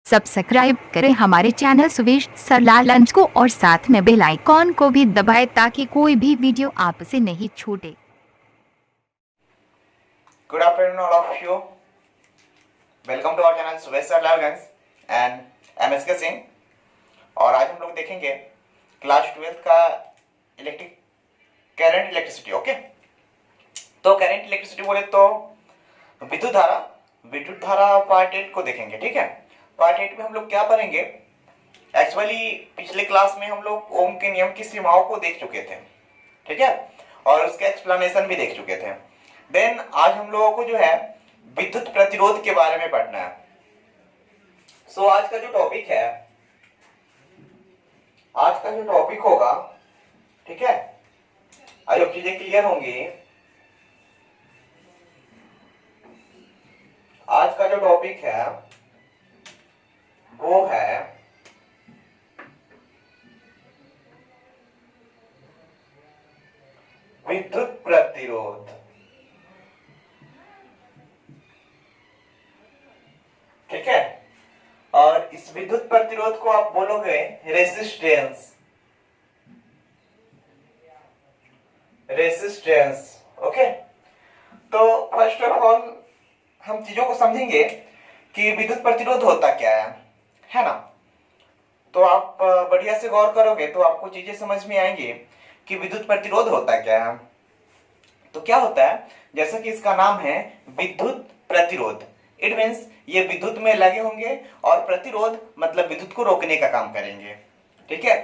Subscribe करें हमारे channel Suvesh Sarlal lunch को और साथ में बेल आइकॉन को भी दबाएं ताकि कोई भी वीडियो आपसे नहीं छूटे। Good afternoon, all of you. Welcome to our channel Suvesh Sarlal lunch and MSK Singh. और आज हम लोग देखेंगे क्लास 12 का इलेक्ट्रिक करंट इलेक्ट्रिसिटी। ओके, तो करंट इलेक्ट्रिसिटी बोले तो विद्युत धारा पार्ट 8 को देखेंगे। ठीक है, पार्ट 8 में हम लोग क्या पढ़ेंगे। एक्चुअली पिछले क्लास में हम लोग ओम के नियम की सीमाओं को देख चुके थे, ठीक है, और उसके एक्सप्लेनेशन भी देख चुके थे। देन आज हम लोगों को जो है विद्युत प्रतिरोध के बारे में पढ़ना है। सो आज का जो टॉपिक है, आज का जो टॉपिक होगा, ठीक है, आज अब चीजें क्लियर होंगी। आज का जो टॉपिक है वो है विद्युत प्रतिरोध। ठीक है, और इस विद्युत प्रतिरोध को आप बोलोगे रेसिस्टेंस। ओके, तो फर्स्ट ऑफ ऑल हम चीजों को समझेंगे कि विद्युत प्रतिरोध होता क्या है ना। तो आप बढ़िया से गौर करोगे तो आपको चीजें समझ में आएंगी कि विद्युत प्रतिरोध होता क्या है। तो क्या होता है, जैसा कि इसका नाम है विद्युत प्रतिरोध, इट मीन्स ये विद्युत में लगे होंगे और प्रतिरोध मतलब विद्युत को रोकने का काम करेंगे। ठीक है,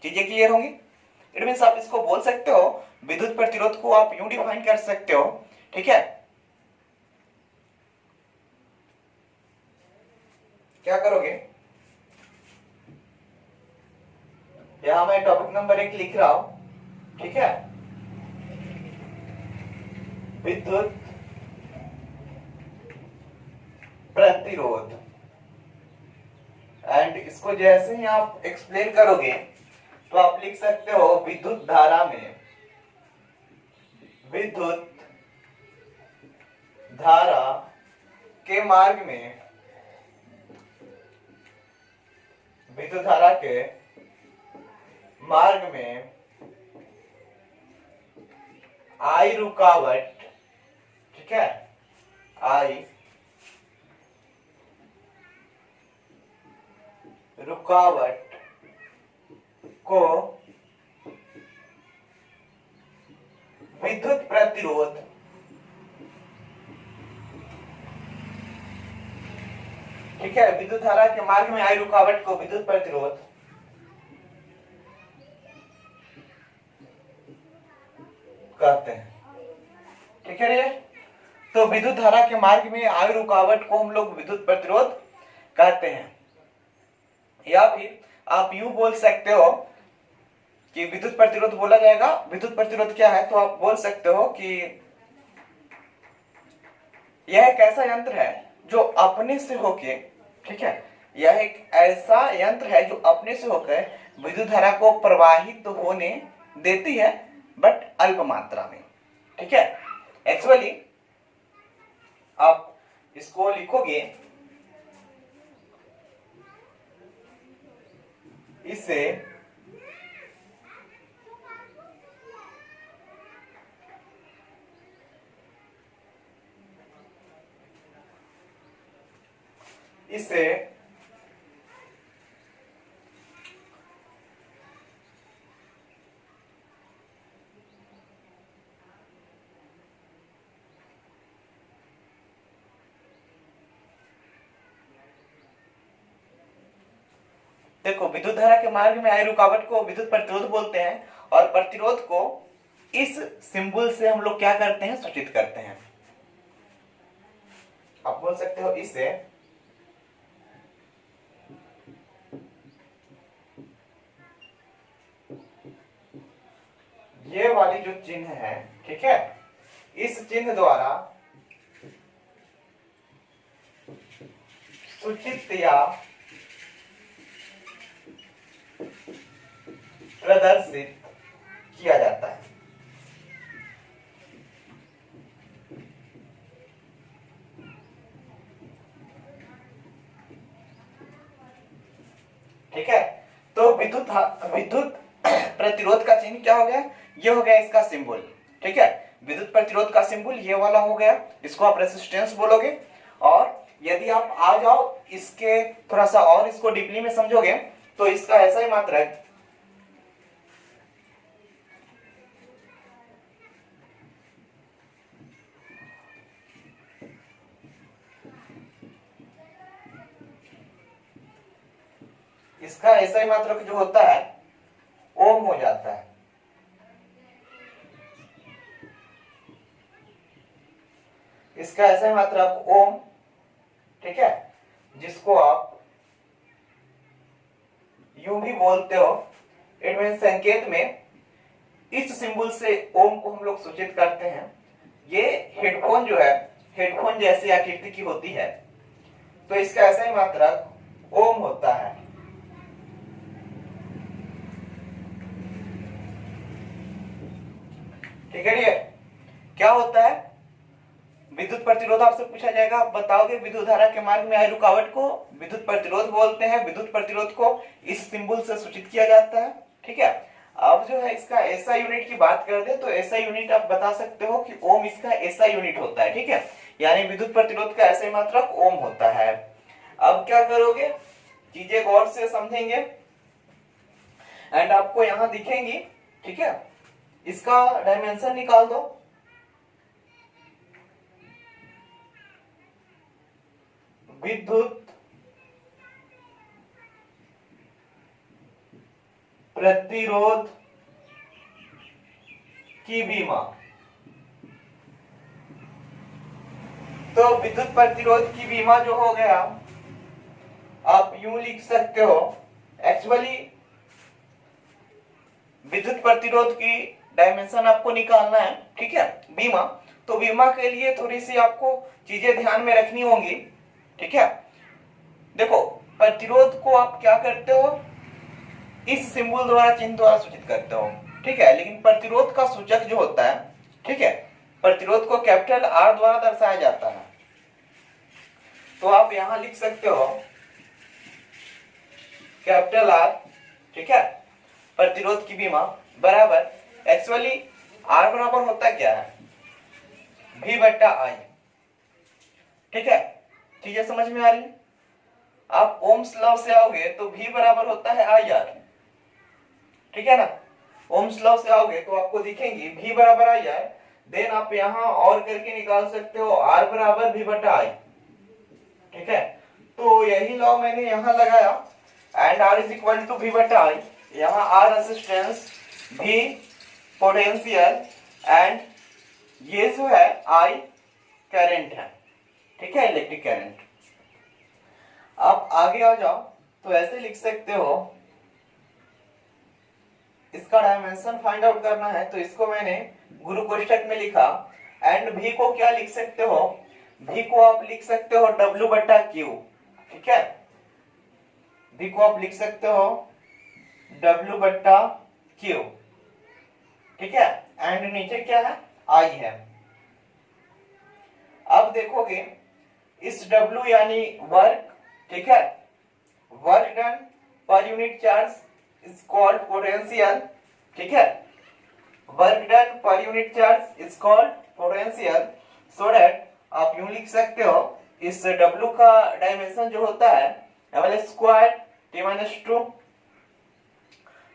चीजें क्लियर होंगी। इट मीन्स आप इसको बोल सकते हो, विद्युत प्रतिरोध को आप यूं डिफाइन कर सकते हो। ठीक है, क्या करोगे, यहां मैं टॉपिक नंबर 1 लिख रहा हूं। ठीक है, विद्युत प्रतिरोध, एंड इसको जैसे ही आप एक्सप्लेन करोगे तो आप लिख सकते हो विद्युत धारा में, विद्युत धारा के मार्ग में, विद्युत धारा के मार्ग में आई रुकावट। ठीक है, आई रुकावट को विद्युत प्रतिरोध ठीक है, विद्युत धारा के मार्ग में आई रुकावट को विद्युत प्रतिरोध कहते हैं। ठीक है, तो विद्युत धारा के मार्ग में आई रुकावट को हम लोग विद्युत प्रतिरोध कहते हैं। या फिर आप यूं बोल सकते हो कि विद्युत प्रतिरोध बोला जाएगा, विद्युत प्रतिरोध क्या है, तो आप बोल सकते हो कि यह एक ऐसा यंत्र है जो अपने से होके, ठीक है, यह एक ऐसा यंत्र है जो अपने से होकर विद्युत धारा को प्रवाहित होने देती है, बट अल्प मात्रा में। ठीक है, एक्चुअली आप इसको लिखोगे इसे देखो, विद्युत धारा के मार्ग में आई रुकावट को विद्युत प्रतिरोध बोलते हैं, और प्रतिरोध को इस सिंबल से हम लोग क्या करते हैं, सूचित करते हैं। आप बोल सकते हो इसे ये वाली जो चिन्ह है, ठीक है, इस चिन्ह द्वारा सूचित या प्रदर्शित किया जाता है। ठीक है। तो विद्युत विद्युत प्रतिरोध का चिन्ह क्या हो गया, ये हो गया इसका सिंबल। ठीक है, विद्युत प्रतिरोध का सिंबल ये वाला हो गया, इसको आप रेसिस्टेंस बोलोगे। और यदि आप आ जाओ इसके थोड़ा सा और इसको डीपली में समझोगे तो इसका ऐसा ही मात्रा है, इसका ऐसा ही मात्रक जो होता है ओम हो जाता है। इसका ऐसा ही मात्रक ओम, ठीक है, जिसको आप यूं भी बोलते हो। इट मीन संकेत में इस सिंबल से ओम को हम लोग सूचित करते हैं। ये हेडफोन जो है, हेडफोन जैसी आकृति की होती है, तो इसका ऐसा ही मात्रक ओम होता है। ठीक है, क्या होता है विद्युत प्रतिरोध, आपसे पूछा जाएगा, आप बताओगे विद्युत धारा के मार्ग में आई रुकावट को विद्युत प्रतिरोध बोलते हैं। विद्युत प्रतिरोध को इस सिंबल से सूचित किया जाता है। ठीक है, अब जो है इसका एसआई यूनिट की बात कर दे तो एसआई यूनिट आप बता सकते हो कि ओम इसका एसआई यूनिट होता है। ठीक है, यानी विद्युत प्रतिरोध का एसआई मात्रक ओम होता है। अब क्या करोगे, चीजें गौर से समझेंगे एंड आपको यहां दिखेंगी। ठीक है, इसका डायमेंशन निकाल दो। विद्युत प्रतिरोध की बीमा, तो विद्युत प्रतिरोध की बीमा जो हो गया, आप यूं लिख सकते हो। एक्चुअली विद्युत प्रतिरोध की डायमेंशन आपको निकालना है। ठीक है, बीमा, तो बीमा के लिए थोड़ी सी आपको चीजें ध्यान में रखनी होंगी। ठीक है, देखो प्रतिरोध को आप क्या करते हो, इस सिंबल द्वारा, चिन्ह द्वारा सूचित करते हो। ठीक है, लेकिन प्रतिरोध का सूचक जो होता है, ठीक है, प्रतिरोध को कैपिटल आर द्वारा दर्शाया जाता है। तो आप यहां लिख सकते हो कैपिटल आर। ठीक है, प्रतिरोध की बीमा बराबर, एक्चुअली आर बराबर होता क्या है, V बट्टा आई। ठीक है, चीजें समझ में आ रही है। आप ओम्स लॉ से आओगे तो V बराबर होता है आई आर। ठीक है ना, ओम्स लॉ से आओगे तो आपको दिखेंगी V बराबर आई आर। देन आप यहां और करके निकाल सकते हो R बराबर V बटा आई। ठीक है, तो यही लॉ मैंने यहां लगाया and R is equal to V बटा आई। यहां R resistance, V potential and ये जो है I करंट है। ठीक है, इलेक्ट्रिक करंट। आप आगे आ जाओ तो ऐसे लिख सकते हो, इसका डायमेंशन फाइंड आउट करना है तो इसको मैंने गुरु कोष्ठक में लिखा एंड V को क्या लिख सकते हो, V को आप लिख सकते हो W बटा Q। ठीक है, V को आप लिख सकते हो W बटा Q। ठीक है, एंड नीचे क्या है, I है। अब देखोगे इस W यानी वर्क, ठीक है, work done per unit charge is called potential. ठीक है, work done per unit charge is called potential. So that आप यूं लिख सकते हो, इस W का डायमेंशन जो होता है ml स्क्वायर t माइनस 2।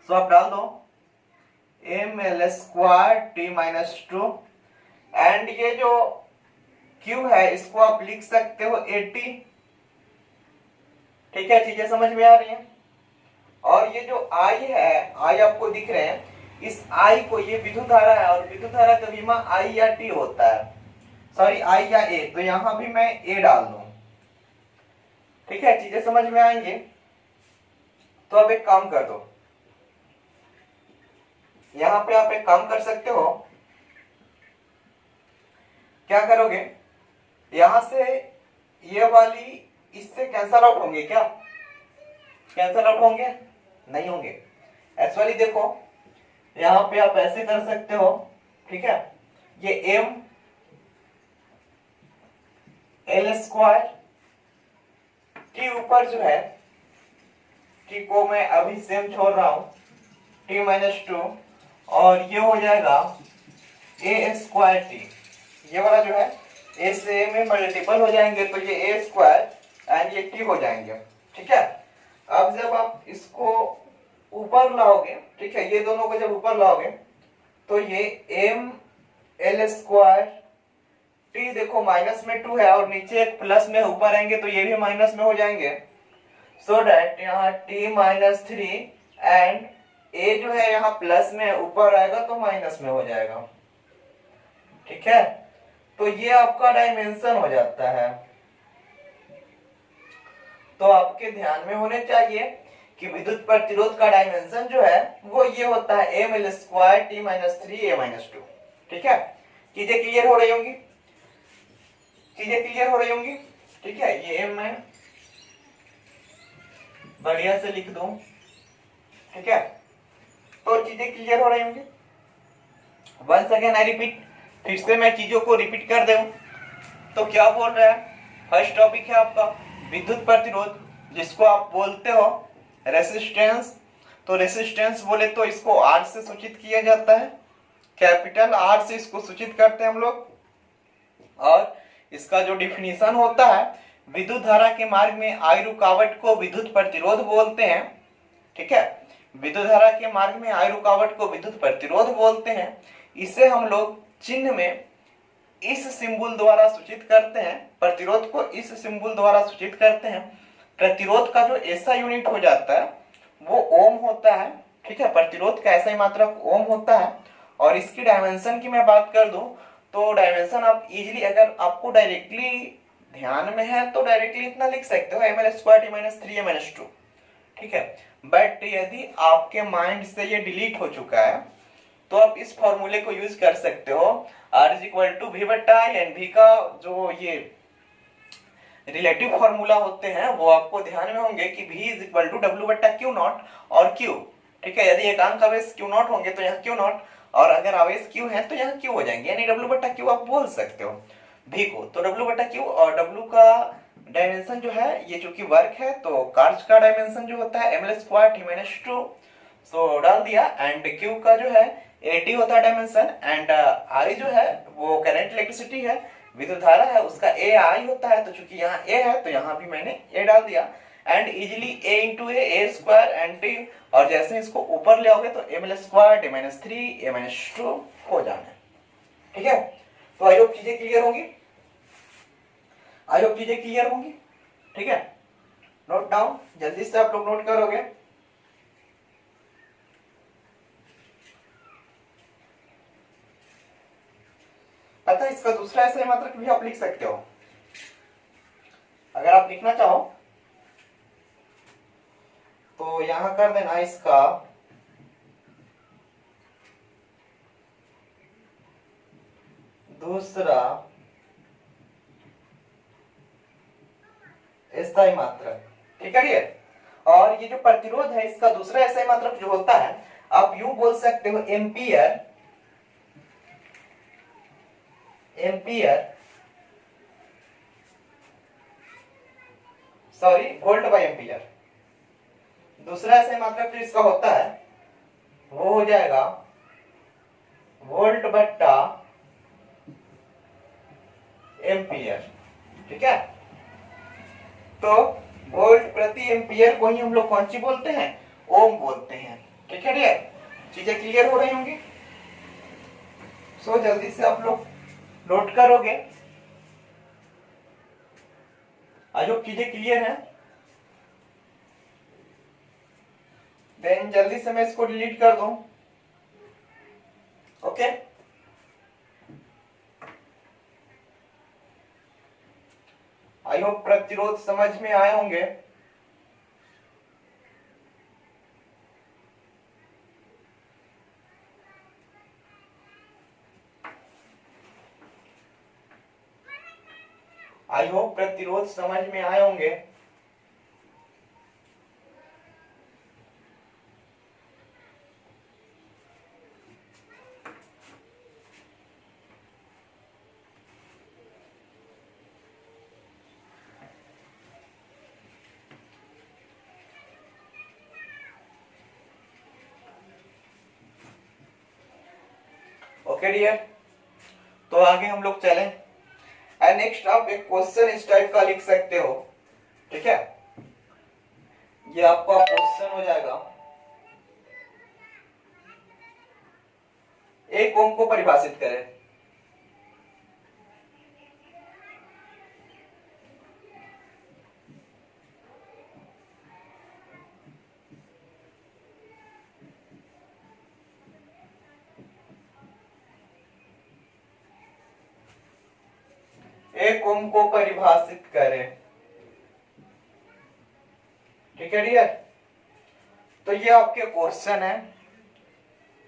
सो आप डाल दो ml square t minus 2 and ये जो Q है इसको आप लिख सकते हो 80। ठीक है, चीजें समझ में आ रही हैं। और ये जो I है, I आपको दिख रहे हैं, इस I को, ये विद्युत धारा है और विद्युत धारा का बीमा I या T होता है, सॉरी I या A, तो यहां भी मैं A डाल दूं। ठीक है, चीजें समझ में आएंगे। तो अब एक काम कर दो, यहां पे आप एक काम कर सकते हो, क्या करोगे, यहां से ये वाली इससे कैंसल आउट होंगे क्या, कैंसल आउट होंगे, नहीं होंगे। एक्चुअली देखो यहां पे आप ऐसे कर सकते हो। ठीक है, ये m l स्क्वायर t ऊपर जो है टी को मैं अभी सेम छोड़ रहा हूँ, टी माइनस टू, और ये हो जाएगा ए स्क्वायर टी। ये वाला जो है ए से में मल्टीपल हो जाएंगे तो ये ए स्क्वायर एंड ये टी हो जाएंगे। ठीक है, अब जब आप इसको ऊपर लाओगे, ठीक है, ये दोनों को जब ऊपर लाओगे तो ये एम एल स्क्वायर टी, देखो माइनस में टू है और नीचे एक प्लस में ऊपर आएंगे तो ये भी माइनस में हो जाएंगे, सो दैट यहाँ टी माइनस थ्री एंड ए जो है यहाँ प्लस में ऊपर आएगा तो माइनस में हो जाएगा। ठीक है, तो ये आपका डायमेंशन हो जाता है। तो आपके ध्यान में होने चाहिए कि विद्युत प्रतिरोध का डायमेंशन जो है वो ये होता है M L square T minus three A minus two. ठीक है, चीजें क्लियर हो रही होंगी, चीजें क्लियर हो रही होंगी। ठीक है, ये एम मैं बढ़िया से लिख दूं। ठीक है, तो चीजें क्लियर हो रही होंगी। वंस अगेन आई रिपीट, फिर से मैं चीजों को रिपीट कर दूं तो क्या बोल रहा है। फर्स्ट टॉपिक है आपका विद्युत प्रतिरोध, जिसको आप बोलते हो रेसिस्टेंस। तो रेसिस्टेंस बोले तो इसको आर से सूचित किया जाता है, कैपिटल आर से इसको सूचित करते हैं हम लोग। और इसका जो डिफिनीशन होता है, विद्युत धारा के मार्ग में आई रुकावट को विद्युत प्रतिरोध बोलते हैं। ठीक है, विद्युत धारा के मार्ग में आई रुकावट को विद्युत प्रतिरोध बोलते हैं। इसे हम लोग चिन्ह में इस सिंबल द्वारा सूचित करते हैं, प्रतिरोध को इस सिंबल द्वारा सूचित करते हैं। प्रतिरोध का जो ऐसा यूनिट हो जाता है वो ओम होता है। ठीक है, प्रतिरोध का ऐसा ही मात्रक ओम होता है। और इसकी डायमेंशन की मैं बात कर दूं तो डायमेंशन आप इजीली, अगर आपको डायरेक्टली ध्यान में है तो डायरेक्टली इतना लिख सकते हो, M L square T minus three A minus two. ठीक है, बट यदि आपके माइंड से ये डिलीट हो चुका है तो आप इस फॉर्मूले को यूज कर सकते हो, R is equal to V बटा एन। वी का जो ये रिलेटिव फॉर्मूला होते हैं वो आपको ध्यान में होंगे कि v is equal to W बट्टा क्यू नॉट और q। ठीक है, यदि एकांक आवेश क्यू नॉट होंगे तो यहाँ क्यू नॉट, और अगर आवेश q है तो यहाँ q हो जाएंगे, यानी डब्ल्यू बट्टा क्यू आप बोल सकते हो v को। तो डब्ल्यू बट्टा क्यू, और डब्ल्यू का डायमेंशन जो है, ये चूंकि वर्क है तो कार्य का डायमेंशन जो होता है M L square T minus two, so डाल दिया। एंड q का जो है एटी होता है डायमेंशन, एंड आई जो है वो करंट इलेक्ट्रिसिटी है, विद्युत धारा है, उसका ए आई होता है। तो चूंकि यहाँ ए है तो यहाँ भी मैंने ए डाल दिया। And easily A into A square and T, और जैसे इसको ऊपर ले आओगे तो M L square T minus three A minus two हो जाना है। ठीक है, तो आई होप चीजें क्लियर होंगी, आई होप चीजें क्लियर होंगी। ठीक है, नोट डाउन, जल्दी से आप लोग नोट करोगे। पता है, इसका दूसरा ऐसा मात्रक भी आप लिख सकते हो, अगर आप लिखना चाहो तो यहां कर देना इसका दूसरा स्थायी मात्रक। ठीक है, और ये जो प्रतिरोध है इसका दूसरा स्थायी मात्रक जो होता है, आप यूं बोल सकते हो ampere, ampere sorry volt by ampere. दूसरा ऐसे मात्रक जो इसका होता है वो हो जाएगा वोल्ट बट्टा एम्पियर। ठीक है, तो वोल्ट प्रति एम्पियर को ही हम लोग कौन सी बोलते हैं, ओम बोलते हैं। ठीक है डियर, चीजें क्लियर हो रही होंगी। सो जल्दी से आप लोग नोट करोगे, आज चीजें क्लियर हैं। देन जल्दी से मैं इसको डिलीट कर दूं। ओके, आई होप प्रतिरोध समझ में आए होंगे। आई होप प्रतिरोध समझ में आए होंगे। ओके डियर, तो आगे हम लोग चलें। एंड नेक्स्ट आप एक क्वेश्चन इस टाइप का लिख सकते हो, ठीक है। ये आपका क्वेश्चन हो जाएगा, एक ओम को परिभाषित करें। एक ओम को परिभाषित करें, ठीक है डियर। तो ये आपके क्वेश्चन है।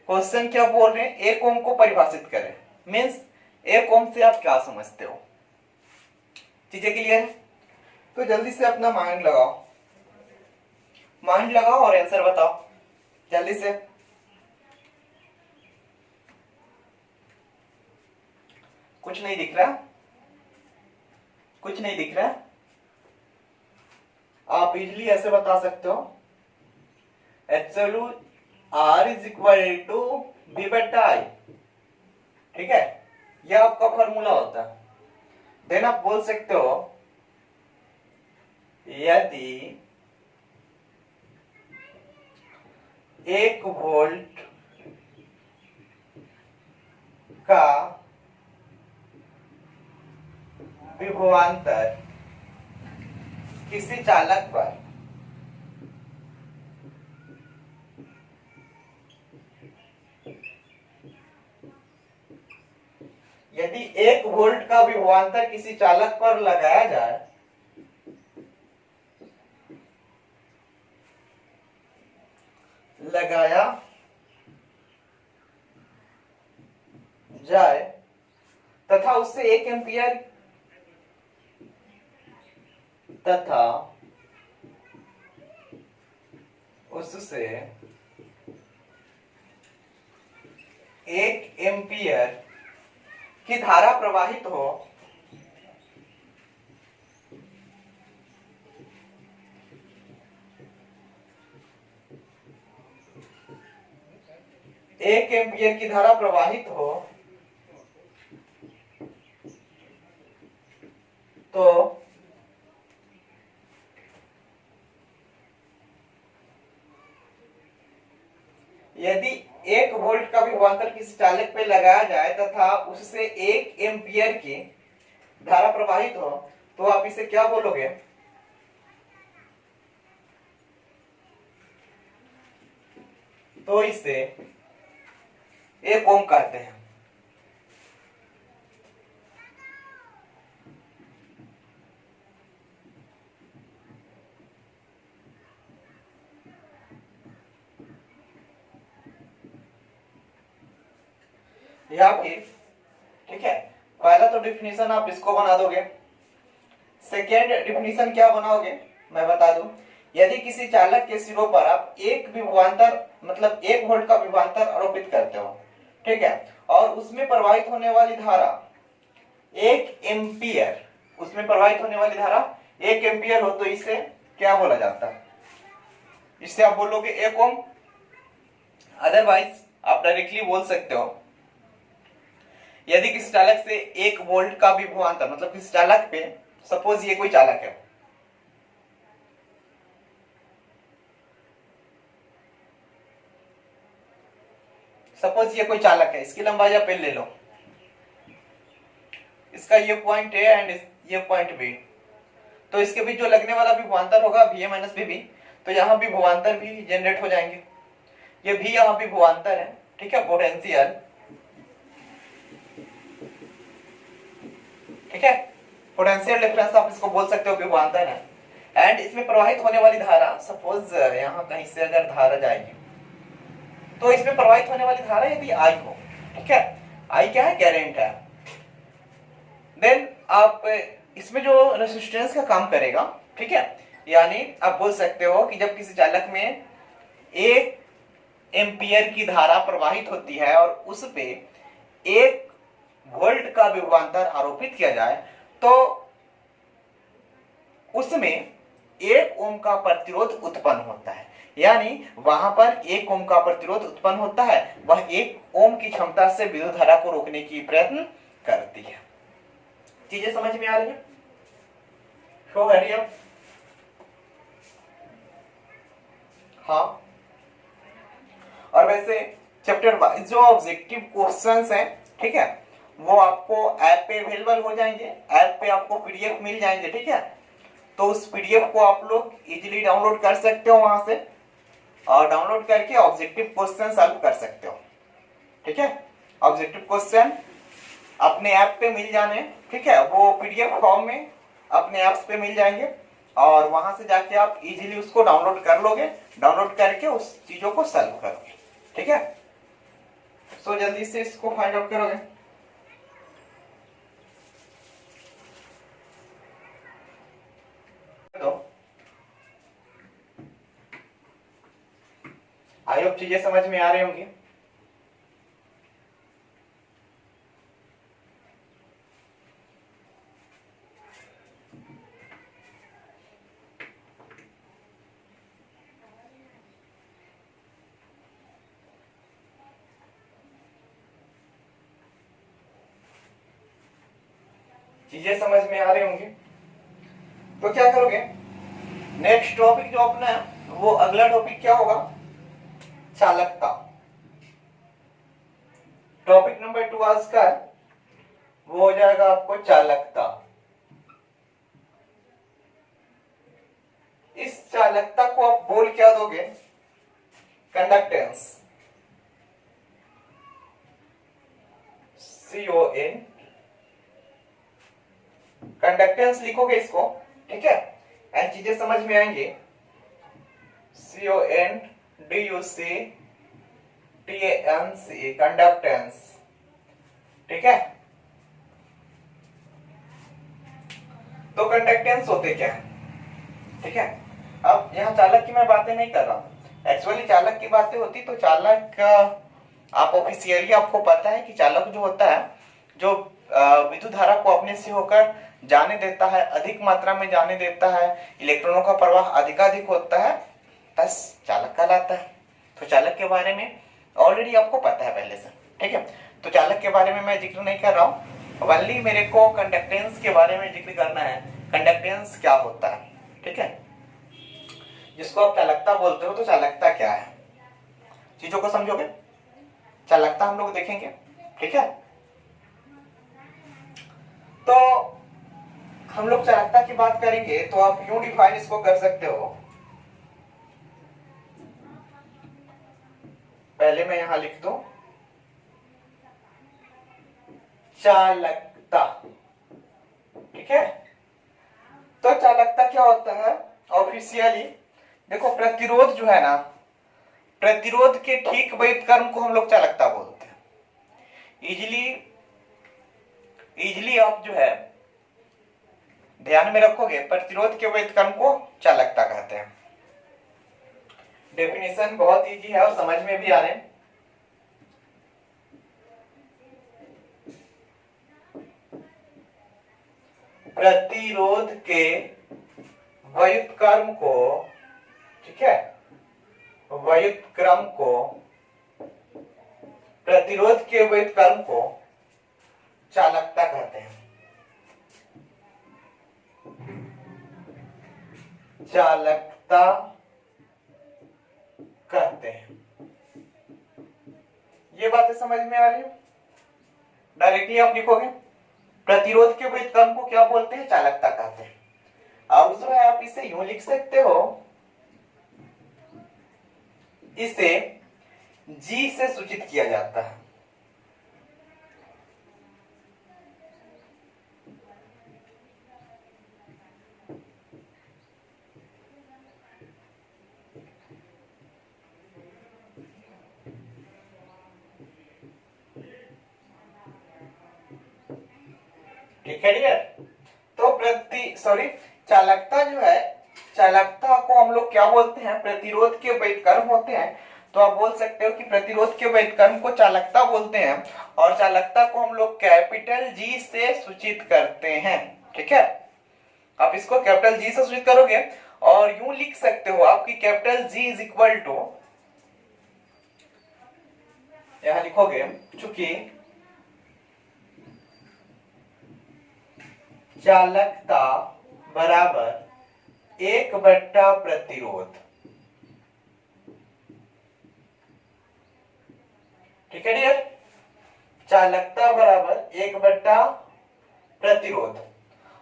क्वेश्चन क्या बोल रहे हैं, एक ओम को परिभाषित करें, मीन्स एक ओम से आप क्या समझते हो। चीजें क्लियर है? तो जल्दी से अपना माइंड लगाओ, माइंड लगाओ और आंसर बताओ जल्दी से। कुछ नहीं दिख रहा, कुछ नहीं दिख रहा। आप इजली ऐसे बता सकते हो, absolute R is equal to B बटा आई, ठीक है। यह आपका फॉर्मूला होता है। देन आप बोल सकते हो यदि 1 वोल्ट का विभवांतर किसी चालक पर यदि 1 वोल्ट का विभवांतर किसी चालक पर लगाया जाए तथा उससे 1 एम्पियर तथा उससे 1 एम्पियर की धारा प्रवाहित हो एक एम्पियर की धारा प्रवाहित हो तो यदि 1 वोल्ट का विभवांतर किसी चालक पे लगाया जाए तथा उससे 1 एम्पियर की धारा प्रवाहित हो तो आप इसे क्या बोलोगे? तो इसे 1 ओम कहते हैं। या फिर ठीक है, पहला तो डिफिनीशन आप इसको बना दोगे, सेकेंड डिफिनीशन क्या बनाओगे मैं बता दूं। यदि किसी चालक के सिरों पर आप एक विभवांतर मतलब 1 वोल्ट का विभवांतर आरोपित करते हो, ठीक है, और उसमें प्रवाहित होने वाली धारा 1 एम्पियर, उसमें प्रवाहित होने वाली धारा 1 एम्पियर हो तो इसे क्या बोला जाता है? इससे आप बोलोगे 1 ओम। अदरवाइज आप डायरेक्टली बोल सकते हो यदि किसी चालक से 1 वोल्ट का विभवांतर मतलब किसी चालक पे, सपोज ये कोई चालक है, सपोज ये कोई चालक है, इसकी लंबाई आप ले लो, इसका ये पॉइंट ए एंड ये पॉइंट बी, तो इसके बीच जो लगने वाला विभवांतर होगा V A minus V B, तो यहाँ भी विभवांतर भी जनरेट हो जाएंगे। ये भी यहाँ भी विभवांतर है, ठीक है, पोटेंशियल, ठीक है, पोटेंशियल डिफरेंस आप इसको बोल सकते हो विभवांतर है। एंड इसमें प्रवाहित होने वाली धारा, सपोज यहाँ कहीं से अगर धारा जाएगी तो इसमें प्रवाहित होने वाली धारा यदि आई हो, ठीक है, आई क्या है? करंट है। देन आप इसमें जो रेजिस्टेंस का काम करेगा, ठीक है, यानी आप बोल सकते हो कि जब किसी चालक में 1 एम्पियर की धारा प्रवाहित होती है और उस पे 1 वोल्ट का विभवांतर आरोपित किया जाए तो उसमें 1 ओम का प्रतिरोध उत्पन्न होता है। यानी वहां पर 1 ओम का प्रतिरोध उत्पन्न होता है, वह 1 ओम की क्षमता से विद्युत धारा को रोकने की प्रयत्न करती है। चीजें समझ में आ रही है? शो हरी अब। हाँ, और वैसे चैप्टर वाइज जो ऑब्जेक्टिव क्वेश्चंस हैं, ठीक है, वो आपको ऐप पे अवेलेबल हो जाएंगे, ऐप पे आपको पीडीएफ मिल जाएंगे, ठीक है। तो उस पीडीएफ को आप लोग इजीली डाउनलोड कर सकते हो वहां से, और डाउनलोड करके ऑब्जेक्टिव क्वेश्चन सॉल्व कर सकते हो, ठीक है। ऑब्जेक्टिव क्वेश्चन अपने ऐप पे मिल जाने, ठीक है, वो पीडीएफ फॉर्म में अपने ऐप्स पे मिल जाएंगे, और वहां से जाके आप इजीली उसको डाउनलोड कर लोगे, डाउनलोड करके उस चीजों को सॉल्व करोगे, ठीक है। सो जल्दी से इसको फाइंड आउट करोगे। तो आई होप चीजें समझ में आ रही होंगी। चीजें समझ में आ रही होंगी। तो क्या करोगे, नेक्स्ट टॉपिक जो अपना है वो अगला टॉपिक क्या होगा, चालकता। टॉपिक नंबर 2 आज का वो हो जाएगा आपको चालकता। इस चालकता को आप बोल क्या दोगे, कंडक्टेंस, CON, कंडक्टेंस लिखोगे इसको, ठीक है, एंड चीजें समझ में आएंगे। CONDUCTANC, कंडक्टेंस, ठीक है। तो कंडक्टेंस होते क्या है, ठीक है। अब यहाँ चालक की मैं बातें नहीं कर रहा हूं, एक्चुअली चालक की बातें होती तो चालक आप ऑफिशियली आपको पता है कि चालक जो होता है, जो विद्युत धारा को अपने से होकर जाने देता है, अधिक मात्रा में जाने देता है, इलेक्ट्रॉनों का प्रवाह अधिकाधिक होता है, बस चालक कहलाता है। तो चालक के बारे में ऑलरेडी आपको पता है पहले से, ठीक है। तो चालक के बारे में मैं जिक्र नहीं कर रहा हूं, ओनली मेरे को कंडक्टेंस के बारे में जिक्र करना है। कंडक्टेंस क्या होता है, ठीक है, जिसको आप चालकता बोलते हो। तो चालकता क्या है, चीजों को समझोगे, चालकता हम लोग देखेंगे, ठीक है। तो हम लोग चालकता की बात करेंगे तो आप यूं डिफाइन इसको कर सकते हो। पहले मैं यहां लिख दूं चालकता, ठीक है। तो चालकता क्या होता है ऑफिशियली, देखो प्रतिरोध जो है ना, प्रतिरोध के ठीक विपरीत कर्म को हम लोग चालकता बोलते हैं। इजिली आप जो है ध्यान में रखोगे, प्रतिरोध के विपरीत कर्म को चालकता कहते हैं। डेफिनेशन बहुत इजी है और समझ में भी आ रहे हैं। प्रतिरोध के विपरीत कर्म को, ठीक है, विपरीत क्रम को, प्रतिरोध के विपरीत कर्म को चालकता कहते हैं। चालकता कहते हैं। ये बातें समझ में आ रही है? डायरेक्टली आप लिखोगे प्रतिरोध के विपरीत कर्म को क्या बोलते हैं, चालकता कहते हैं। अब जो है आप इसे यूं लिख सकते हो, इसे G से सूचित किया जाता है। ठीक है डियर। तो चालकता जो है, चालकता को हम लोग क्या बोलते हैं, प्रतिरोध के विपरीत कर्म होते हैं। तो आप बोल सकते हो कि प्रतिरोध के विपरीत कर्म को चालकता बोलते हैं, और चालकता को हम लोग कैपिटल G से सूचित करते हैं, ठीक है। आप इसको कैपिटल G से सूचित करोगे और यूं लिख सकते हो आपकी capital G is equal to, यहां लिखोगे चूंकि चालकता बराबर 1 प्रतिरोध, ठीक है डियर, चालकता बराबर 1 प्रतिरोध।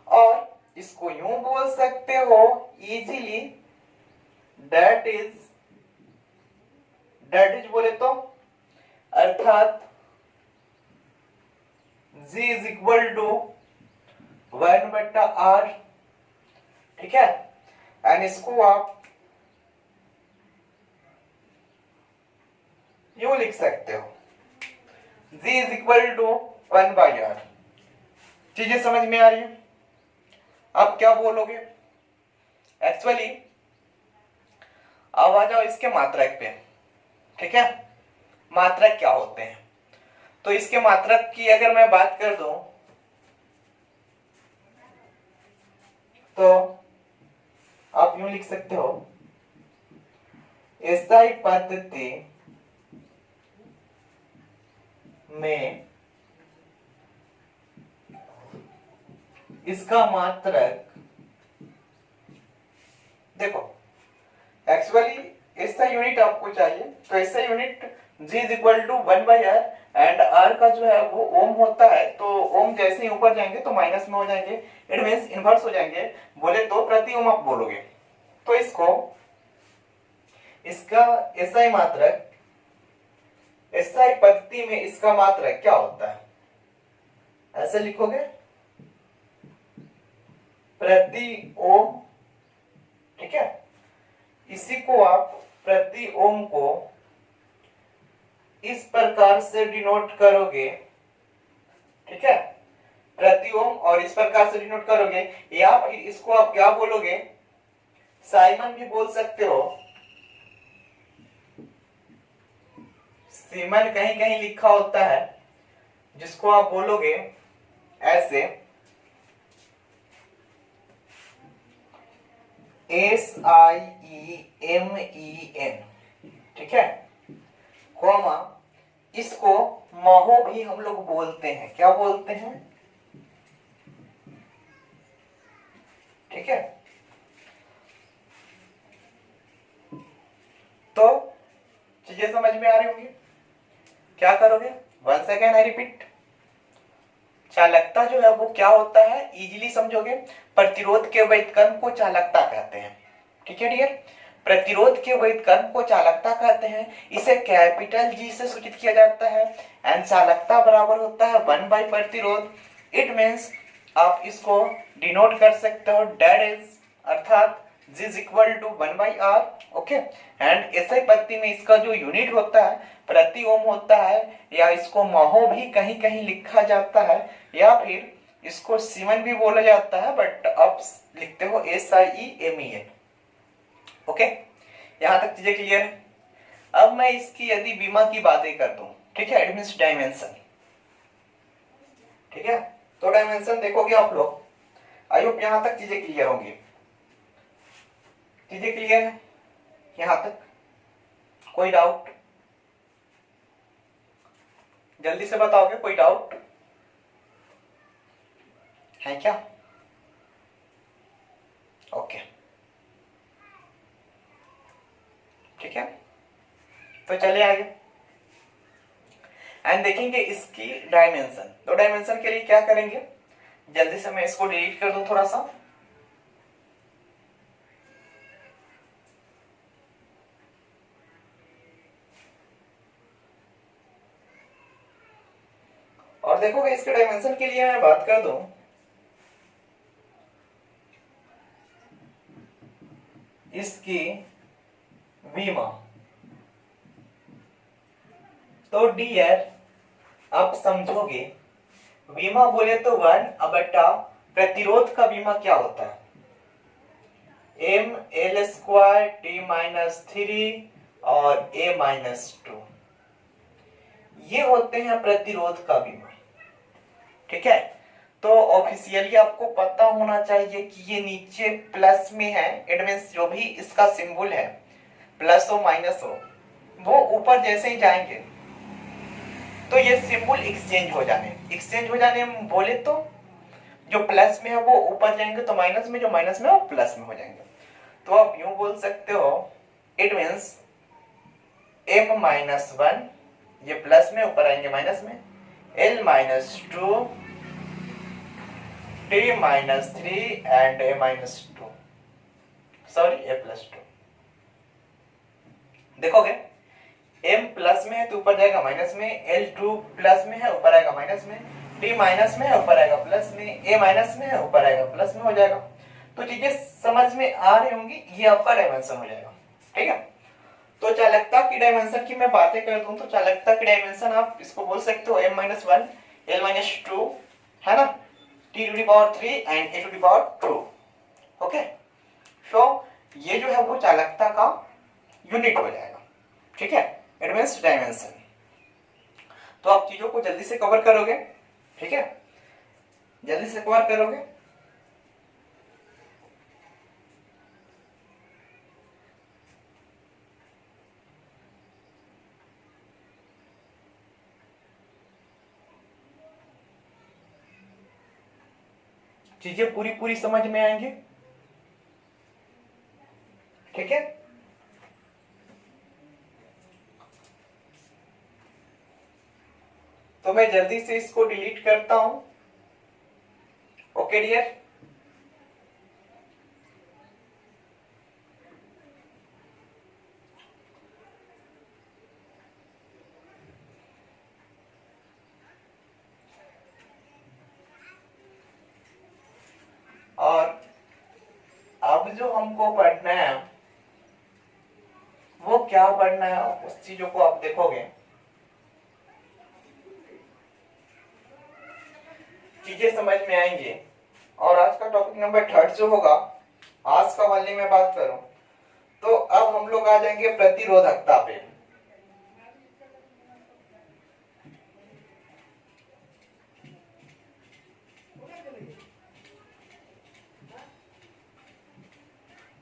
और इसको यूं बोल सकते हो इजीली, दैट इज बोले तो अर्थात G is equal to 1/R, ठीक है। एंड इसको आप यूं लिख सकते हो G is equal to 1/R। चीजें समझ में आ रही है? अब क्या बोलोगे एक्चुअली, अब आ जाओ इसके मात्रक पे, ठीक है। मात्रक क्या होते हैं, तो इसके मात्रक की अगर मैं बात कर दूं तो आप यूं लिख सकते हो, एसआई पद्धति में इसका मात्रक, देखो एक्चुअली ऐसा यूनिट आपको चाहिए, तो ऐसा unit G is equal to 1/R and R का जो है वो ओम होता है, तो ओम जैसे ही ऊपर जाएंगे तो माइनस में हो जाएंगे, इट मींस इनवर्स हो जाएंगे, बोले तो प्रति ओम आप बोलोगे। तो इसका एसआई मात्रक, एसआई पद्धति में इसका मात्रक क्या होता है, ऐसे लिखोगे प्रति ओम, ठीक है। इसी को आप प्रति ओम को इस प्रकार से डिनोट करोगे, ठीक है, प्रति ओम, और इस प्रकार से डिनोट करोगे, या फिर इसको आप क्या बोलोगे, साइमन भी बोल सकते हो। सीमन कहीं कहीं लिखा होता है, जिसको आप बोलोगे ऐसे SIEMEN, ठीक है, कॉमा, इसको महो भी हम लोग बोलते हैं, क्या बोलते हैं, ठीक है। तो चीजें समझ में आ रही होंगी, क्या करोगे, वंस अगेन आई रिपीट, चालकता जो है वो क्या होता है, इजीली समझोगे, प्रतिरोध के व्युत्क्रम को चालकता कहते हैं, ठीक है डियर। प्रतिरोध के व्युत्क्रम को चालकता कहते हैं, इसे कैपिटल G से सूचित किया जाता है, एंड चालकता बराबर होता है 1/प्रतिरोध। इट मींस आप इसको डिनोट कर सकते हो डेट इज, अर्थात G is equal to 1/R, okay. And ऐसे पद्धति में इसका जो यूनिट होता है प्रति ओम होता है, या इसको महो भी कहीं कहीं लिखा जाता है, या फिर इसको सीमन भी बोला जाता है, बट आप लिखते हो SIEMEN, ओके। यहां तक चीजें क्लियर है। अब मैं इसकी यदि बीमा की बातें कर दूं, ठीक है, इट मींस डायमेंशन, ठीक है, तो डायमेंशन देखोगे आप लोग, आई होप यहां तक चीजें क्लियर होंगी। चीजें क्लियर है यहां तक, कोई डाउट, जल्दी से बताओगे, कोई डाउट है क्या, ओके, ठीक है। तो चलिए आगे एंड देखेंगे इसकी डायमेंशन। तो डायमेंशन के लिए क्या करेंगे, जल्दी से मैं इसको डिलीट कर दूं थोड़ा सा, और देखोगे इसके डायमेंशन के लिए मैं बात कर दूं, इसकी बीमा, तो डियर आप समझोगे, बीमा बोले तो 1/, प्रतिरोध का बीमा क्या होता है, ML²T-3 और A-2, ये होते हैं प्रतिरोध का बीमा, ठीक है। तो ऑफिशियली आपको पता होना चाहिए कि ये नीचे प्लस में है, इट मीन्स जो भी इसका सिंबल है प्लस हो माइनस हो वो ऊपर जैसे ही जाएंगे तो ये सिंबल एक्सचेंज हो जाने हम बोले तो जो प्लस में है वो ऊपर जाएंगे तो माइनस में, जो माइनस में है वो प्लस में हो जाएंगे। तो आप यूं बोल सकते हो इट मीन्स m-1 ये प्लस में ऊपर आएंगे माइनस में, l-2 t-3 and a-2 sorry a+2। देखोगे m प्लस में है तो ऊपर जाएगा माइनस में, l2 प्लस में है ऊपर आएगा माइनस में, t माइनस में है ऊपर आएगा प्लस में, a माइनस में है ऊपर आएगा प्लस में हो जाएगा। तो चीजें समझ में आ रही होंगी, ये आपका डायमेंशन हो जाएगा। ठीक है, तो चालकता की डायमेंशन की मैं बातें कर दूं तो चालकता की डायमेंशन आप इसको बोल सकते हो m-1 l-2 है ना, t⁻³ एंड a⁻²। ओके, सो ये जो है वो चालकता का यूनिट हो जाएगा। ठीक है, इट मींस डायमेंशन। तो आप चीजों को जल्दी से कवर करोगे। ठीक है, जल्दी से कवर करोगे। चीजें पूरी पूरी समझ में आएंगी। ठीक है, तो मैं जल्दी से इसको डिलीट करता हूं। ओके डियर, और अब जो हमको पढ़ना है वो क्या पढ़ना है उस चीजों को आप देखोगे, चीजें समझ में आएंगी। और आज का टॉपिक नंबर 3 जो होगा, आज का वाले में बात करूं तो अब हम लोग आ जाएंगे प्रतिरोधकता पे।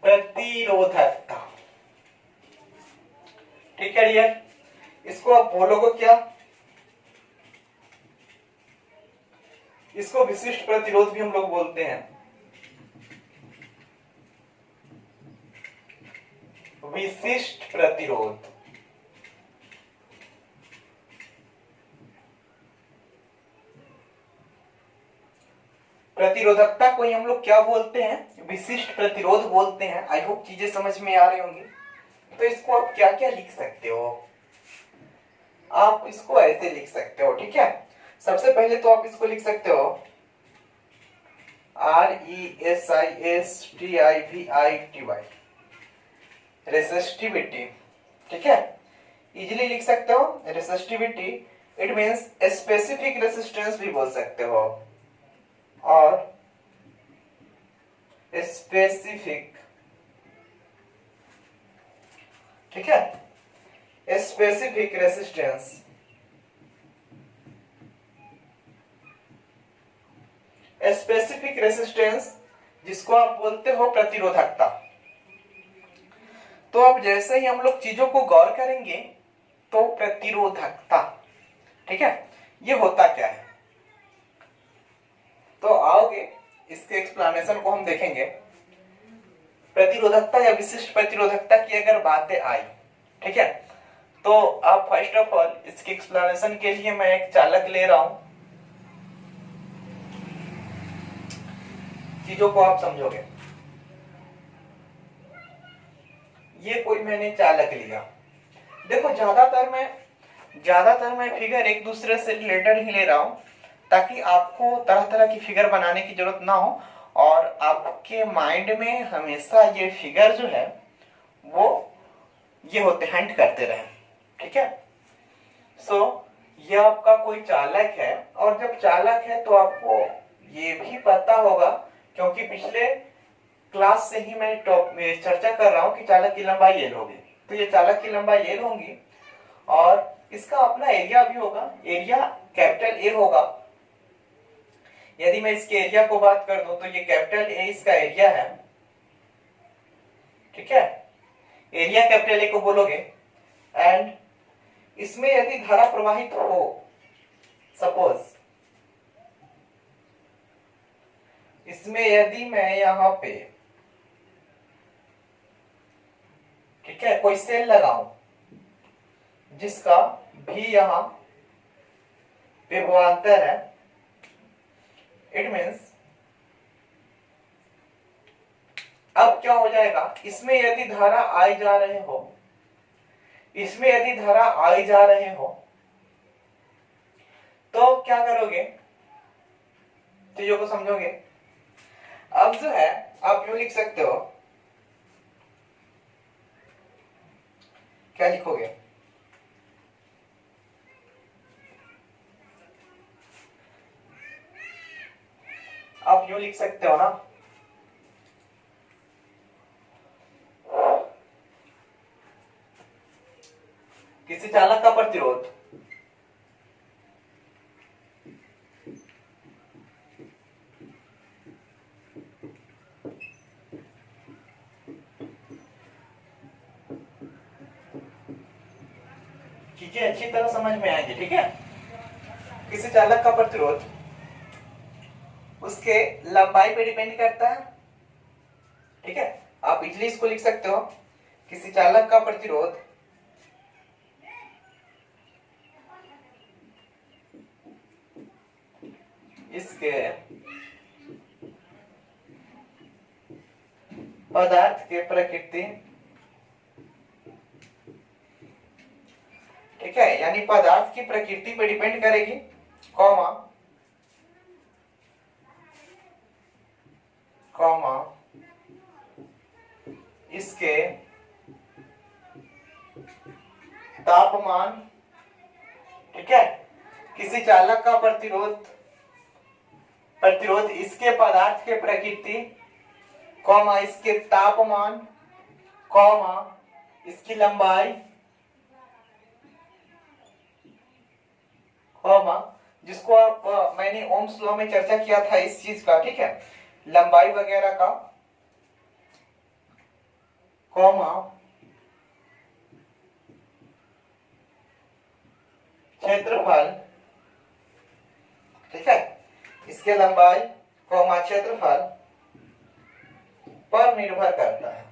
प्रतिरोधकता, ठीक है डियर, इसको आप बोलोगे क्या, इसको विशिष्ट प्रतिरोध भी हम लोग बोलते हैं। विशिष्ट प्रतिरोध, प्रतिरोधकता को ही हम लोग क्या बोलते हैं, विशिष्ट प्रतिरोध बोलते हैं। आई होप चीजें समझ में आ रही होंगी। तो इसको आप क्या क्या लिख सकते हो, आप इसको ऐसे लिख सकते हो। ठीक है, सबसे पहले तो आप इसको लिख सकते हो RESISTIVITY, रेसिस्टिविटी। ठीक है, इजीली लिख सकते हो resistivity, it means specific resistance भी बोल सकते हो, और स्पेसिफिक, ठीक है, स्पेसिफिक रेसिस्टेंस। स्पेसिफिक रेसिस्टेंस जिसको आप बोलते हो प्रतिरोधकता। तो अब जैसे ही हम लोग चीजों को गौर करेंगे तो प्रतिरोधकता, ठीक है, ये होता क्या है, तो आओगे इसके एक्सप्लेनेशन को हम देखेंगे। प्रतिरोधकता या विशिष्ट प्रतिरोधकता की अगर बातें आई, ठीक है, तो आप फर्स्ट ऑफ ऑल इसके एक्सप्लेनेशन के लिए मैं एक चालक ले रहा हूं, चीजों को आप समझोगे। ये कोई मैंने चालक लिया, देखो ज्यादातर मैं फिगर एक दूसरे से रिलेटेड ही ले रहा हूं ताकि आपको तरह तरह की फिगर बनाने की जरूरत ना हो और आपके माइंड में हमेशा ये फिगर जो है वो ये होते हंट करते रहे। ठीक है, सो ये आपका कोई चालक है, और जब चालक है तो आपको ये भी पता होगा, क्योंकि पिछले क्लास से ही मैं चर्चा कर रहा हूं कि चालक की लंबाई एल होगी। तो ये चालक की लंबाई एल होगी और इसका अपना एरिया भी होगा, एरिया कैपिटल ए होगा। यदि मैं इसके एरिया को बात कर दूं तो ये कैपिटल ए इसका एरिया है, ठीक है, एरिया कैपिटल ए को बोलोगे। एंड इसमें यदि धारा प्रवाहित हो, सपोज इसमें यदि मैं यहां पे, ठीक है, कोई सेल लगाऊं जिसका भी यहां विभवांतर है, इट मीन्स अब क्या हो जाएगा, इसमें यदि धारा आई जा रहे हो, इसमें यदि धारा आई जा रहे हो तो क्या करोगे, चीजों को समझोगे। अब जो है आप यूं लिख सकते हो, क्या लिखोगे, आप यूं लिख सकते हो ना, किसी चालक का प्रतिरोध चीजें अच्छी तरह समझ में आएंगी, ठीक है। किसी चालक का प्रतिरोध उसके लंबाई पे डिपेंड करता है, ठीक है। आप इजली इसको लिख सकते हो, किसी चालक का प्रतिरोध इसके पदार्थ के प्रकृति, ठीक है, यानी पदार्थ की प्रकृति पे डिपेंड करेगी, कॉमा कॉमा इसके तापमान, ठीक है। किसी चालक का प्रतिरोध इसके पदार्थ के प्रकृति, कॉमा इसके तापमान, कॉमा इसकी लंबाई, कॉमा जिसको आप मैंने ओम्स लॉ में चर्चा किया था इस चीज का, ठीक है, लंबाई वगैरह का, कॉमा क्षेत्रफल, ठीक है, इसके लंबाई, कॉमा क्षेत्रफल पर निर्भर करता है।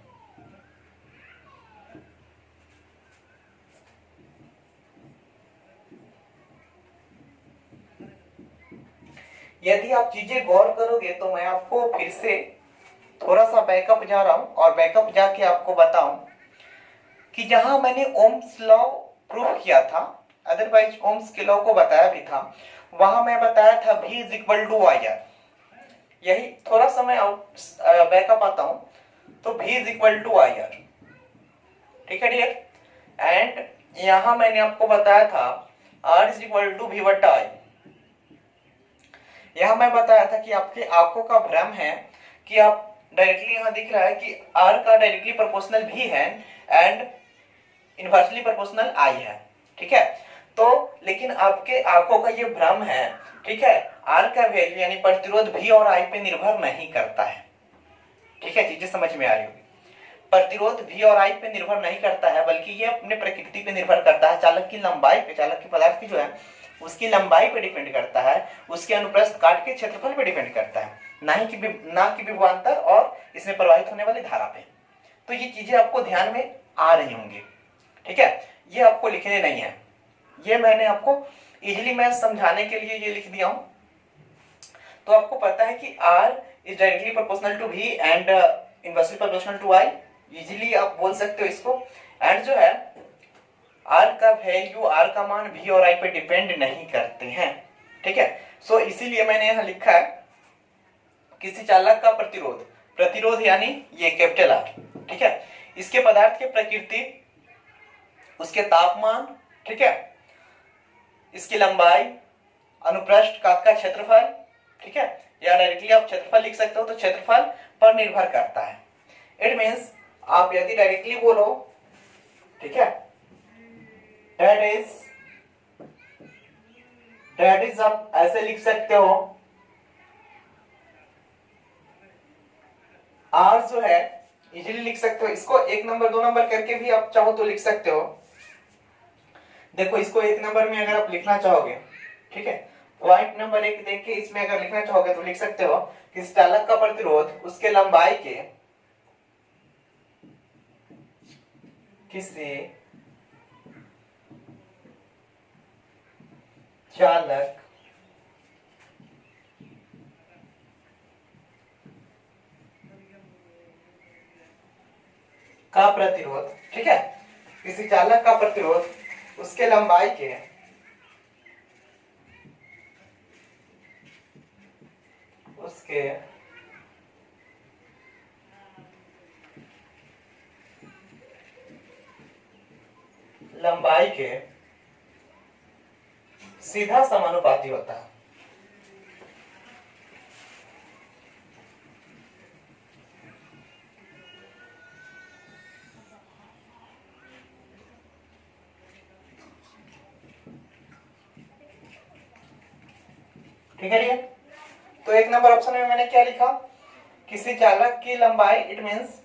यदि आप चीजें गौर करोगे तो मैं आपको फिर से थोड़ा सा बैकअप जा रहा हूं और बैकअप जाके आपको बताऊं कि जहां मैंने ओम्स लॉ प्रूव किया था, अदरवाइज ओम्स के लॉ को बताया भी था, वहां मैं बताया था V is equal to I R. यही थोड़ा सा मैं बैकअप आता हूं, तो V is equal to I R, ठीक है डियर। एंड यहां मैंने आपको बताया था R is equal to V बटा आई। यहां मैं बताया था कि आपकी आंखों का भ्रम है कि आप डायरेक्टली यहां दिख रहा है कि R का डायरेक्टली प्रोपोर्शनल V है एंड इनवर्सली प्रोपोर्शनल I है, ठीक है। तो लेकिन आपके आंखों का ये भ्रम है, ठीक है, R का वैल्यू यानी प्रतिरोध V और I पे निर्भर नहीं करता है, ठीक है, चीजें समझ में आ रही होगी। प्रतिरोध V और I पे निर्भर नहीं करता है, बल्कि ये अपने प्रकृति पे निर्भर करता है, चालक की लंबाई पे, चालक की पदार्थ की जो है उसकी लंबाई पे डिपेंड करता है, उसके अनुप्रस्थ काट के क्षेत्रफल पे डिपेंड करता है, ना कि विभवांतर और इसमें प्रवाहित होने वाली धारा पे। तो ये चीजें आपको ध्यान में आ रही होंगी, ठीक है, ये आपको लिखने नहीं है, ये मैंने आपको इजीली मैं समझाने के लिए ये लिख दिया हूं। तो आपको पता है कि R is directly proportional to V and inversely proportional to I, easily आप बोल सकते हो इसको। एंड जो है R का वैल्यू, R का मान V और I पे डिपेंड नहीं करते हैं, ठीक है। सो इसीलिए मैंने यहां लिखा है किसी चालक का प्रतिरोध यानी ये कैपिटल R, ठीक है, इसके पदार्थ की प्रकृति, उसके तापमान, ठीक है, इसकी लंबाई, अनुप्रस्थ काट का क्षेत्रफल, ठीक है, या डायरेक्टली आप क्षेत्रफल लिख सकते हो, तो क्षेत्रफल पर निर्भर करता है। इट मींस आप यदि डायरेक्टली बोलो, ठीक है, दैट इज आप ऐसे लिख सकते हो आर जो है इजीली लिख सकते हो, इसको 1 नंबर 2 नंबर करके भी आप चाहो तो लिख सकते हो। देखो इसको 1 नंबर में अगर आप लिखना चाहोगे, ठीक है, पॉइंट नंबर 1 देख के इसमें अगर लिखना चाहोगे तो लिख सकते हो कि चालक का प्रतिरोध उसके लंबाई के किसी चालक का प्रतिरोध, ठीक है, किसी चालक का प्रतिरोध उसके लंबाई के सीधा समानुपाती होता है। ठीक है ये, तो 1 नंबर ऑप्शन में मैंने क्या लिखा, किसी चालक की लंबाई, इट मींस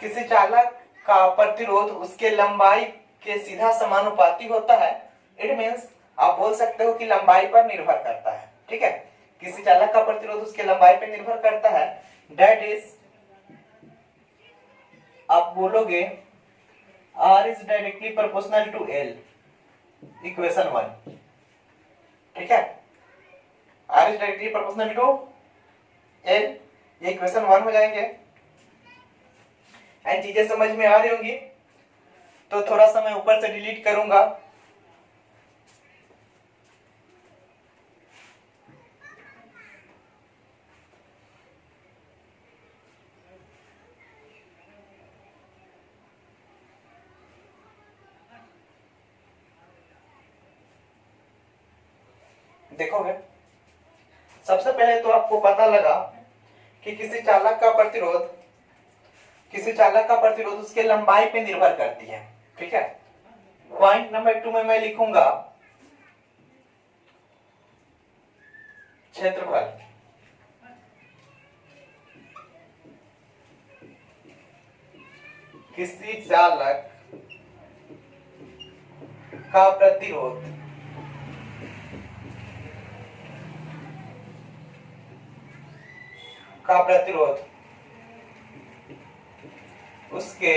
किसी चालक का प्रतिरोध उसके लंबाई के सीधा समानुपाती होता है। इट मींस आप बोल सकते हो कि लंबाई पर निर्भर करता है, ठीक है, किसी चालक का प्रतिरोध उसके लंबाई पर निर्भर करता है, दैट इज, आप बोलोगे R is directly proportional to L, equation 1, ठीक है, R is directly proportional to L, ये इक्वेशन 1 हो जाएंगे। एंड चीजें समझ में आ रही होंगी, तो थोड़ा सा मैं ऊपर से डिलीट करूंगा। देखोगे सबसे पहले तो आपको पता लगा कि किसी चालक का प्रतिरोध उसके लंबाई पे निर्भर करती है, ठीक है। पॉइंट नंबर 2 में मैं लिखूंगा क्षेत्रफल, किसी चालक का प्रतिरोध उसके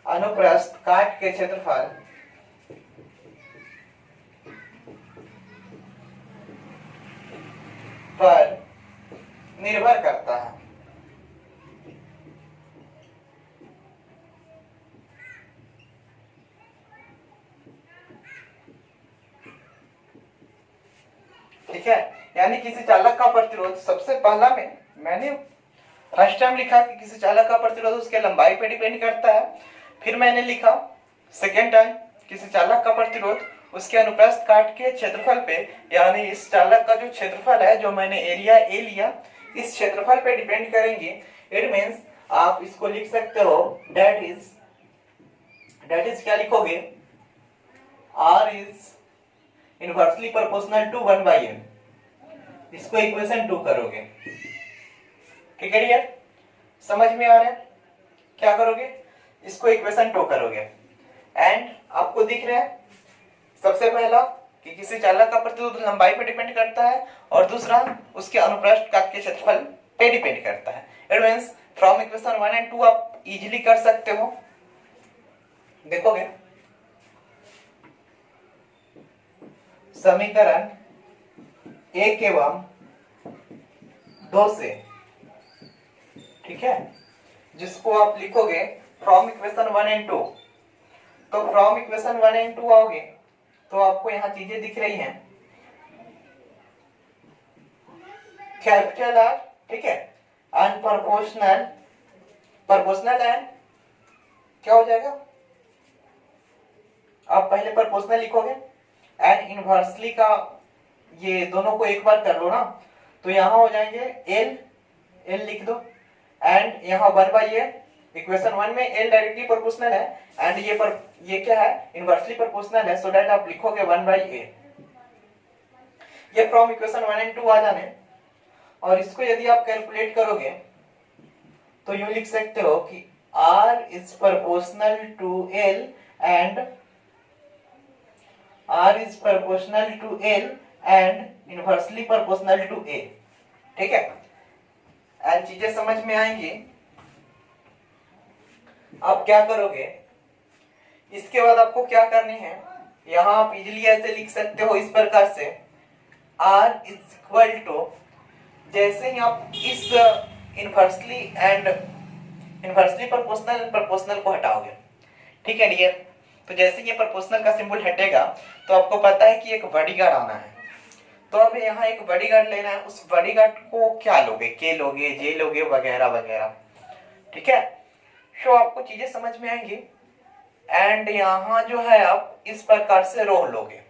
अनुप्रस्थ काट के क्षेत्रफल पर निर्भर करता है। ठीक है, यानी किसी चालक का प्रतिरोध, सबसे पहला में मैंने फर्स्ट टाइम लिखा कि किसी चालक का प्रतिरोध उसके लंबाई पर डिपेंड करता है, फिर मैंने लिखा सेकेंड टाइम किसी चालक का प्रतिरोध उसके अनुप्रस्थ काट के क्षेत्रफल पे, यानी इस चालक का जो क्षेत्रफल है, जो मैंने एरिया ए लिया, इस क्षेत्रफल पे डिपेंड करेंगे। इट मींस आप इसको लिख सकते हो दैट इज क्या लिखोगे, R is inversely proportional to 1/n, इसको इक्वेशन 2 करोगे। ठीक है यार, समझ में आ रहा है? क्या करोगे, इसको इक्वेशन 2 करोगे एंड आपको दिख रहा है सबसे पहला कि किसी चालक का प्रतिरोध लंबाई पर डिपेंड करता है और दूसरा उसके अनुप्रस्थ काट के क्षेत्रफल पे डिपेंड करता है। It means from equation 1 and 2 आप इजीली कर सकते हो। देखोगे समीकरण 1 एवं 2 से, ठीक है, जिसको आप लिखोगे फ्रॉम इक्वेशन 1 एंड 2, तो फ्रॉम इक्वेशन 1 एंड 2 आओगे तो आपको यहां चीजें दिख रही हैं, कैपिटल आर, ठीक है, अनप्रोपोर्शनल, प्रोपोर्शनल एंड क्या हो जाएगा, आप पहले प्रोपोर्शनल लिखोगे एंड इनवर्सली का, ये दोनों को एक बार कर लो ना, तो यहां हो जाएंगे एल लिख दो एंड यहां 1/n इक्वेशन 1 में L डायरेक्टली प्रोपोर्शनल है एंड ये क्या है, इनवर्सली प्रोपोर्शनल है, सो दैट आप लिखोगे 1/a। ये फ्रॉम इक्वेशन 1 एंड 2 आ जाने, और इसको यदि आप कैलकुलेट करोगे तो यूं लिख सकते हो कि R is proportional to L and R is proportional to L and inversely proportional to A। ठीक है, एंड चीजें समझ में आएंगी। आप क्या करोगे, इसके बाद आपको क्या करनी है, यहां आप इजिली ऐसे लिख सकते हो इस प्रकार से, R is equal to, जैसे ही आप इस इनवर्सली प्रोपोर्शनल को हटाओगे, ठीक है डियर, तो जैसे ये प्रोपोर्शनल का सिंबल हटेगा तो आपको पता है कि एक बॉडीगार्ड आना है। तो अब यहाँ एक बॉडीगार्ड लेना है, उस बॉडीगार्ड को क्या लोगे, के लोगे, जे लोगे, वगैरह वगैरह। ठीक है, तो आपको चीजें समझ में आएंगी। एंड यहाँ जो है आप इस प्रकार से रो लोगे।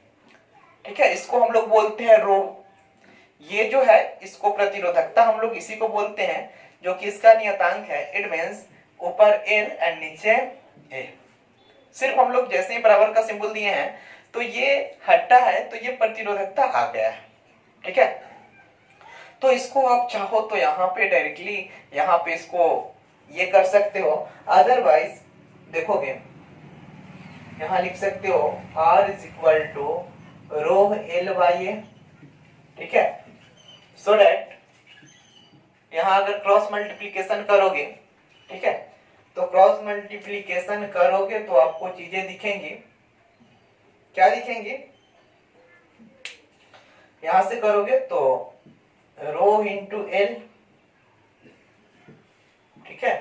ठीक है, इसको हम लोग बोलते हैं रो। ये जो है इसको प्रतिरोधकता हम लोग इसी को बोलते हैं, जो कि इसका नियतांक है। इट मींस ऊपर एल एंड नीचे ए। सिर्फ हम लोग जैसे ही बराबर का सिंबल दिए हैं तो ये हटा है, तो ये प्रतिरोधकता आ गया है। ठीक है, तो इसको आप चाहो तो यहाँ पे डायरेक्टली यहाँ पे इसको ये कर सकते हो, अदरवाइज देखोगे यहाँ लिख सकते हो R is equal to rho L by A. ठीक है, सो दैट यहाँ अगर क्रॉस मल्टीप्लीकेशन करोगे, ठीक है, तो क्रॉस मल्टीप्लीकेशन करोगे तो आपको चीजें दिखेंगी। क्या दिखेंगी, यहां से करोगे तो रो इंटू एल, ठीक है,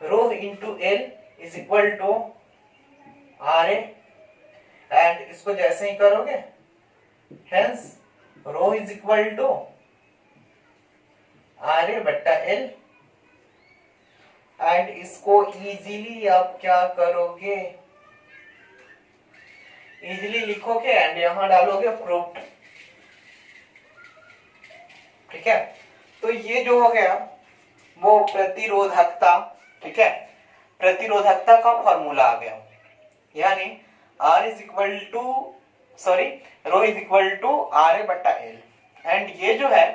rho into L is equal to R A, and इसको जैसे ही करोगे hence rho is equal to R A बट्टा एल, एंड इसको इजीली आप क्या करोगे, इजीली लिखोगे एंड यहां डालोगे प्रूफ। ठीक है, तो ये जो हो गया वो प्रतिरोधकता, ठीक है, प्रतिरोधकता का फॉर्मूला आ गया, यानी R is equal to rho is equal to R A बट्टा एल। एंड ये जो है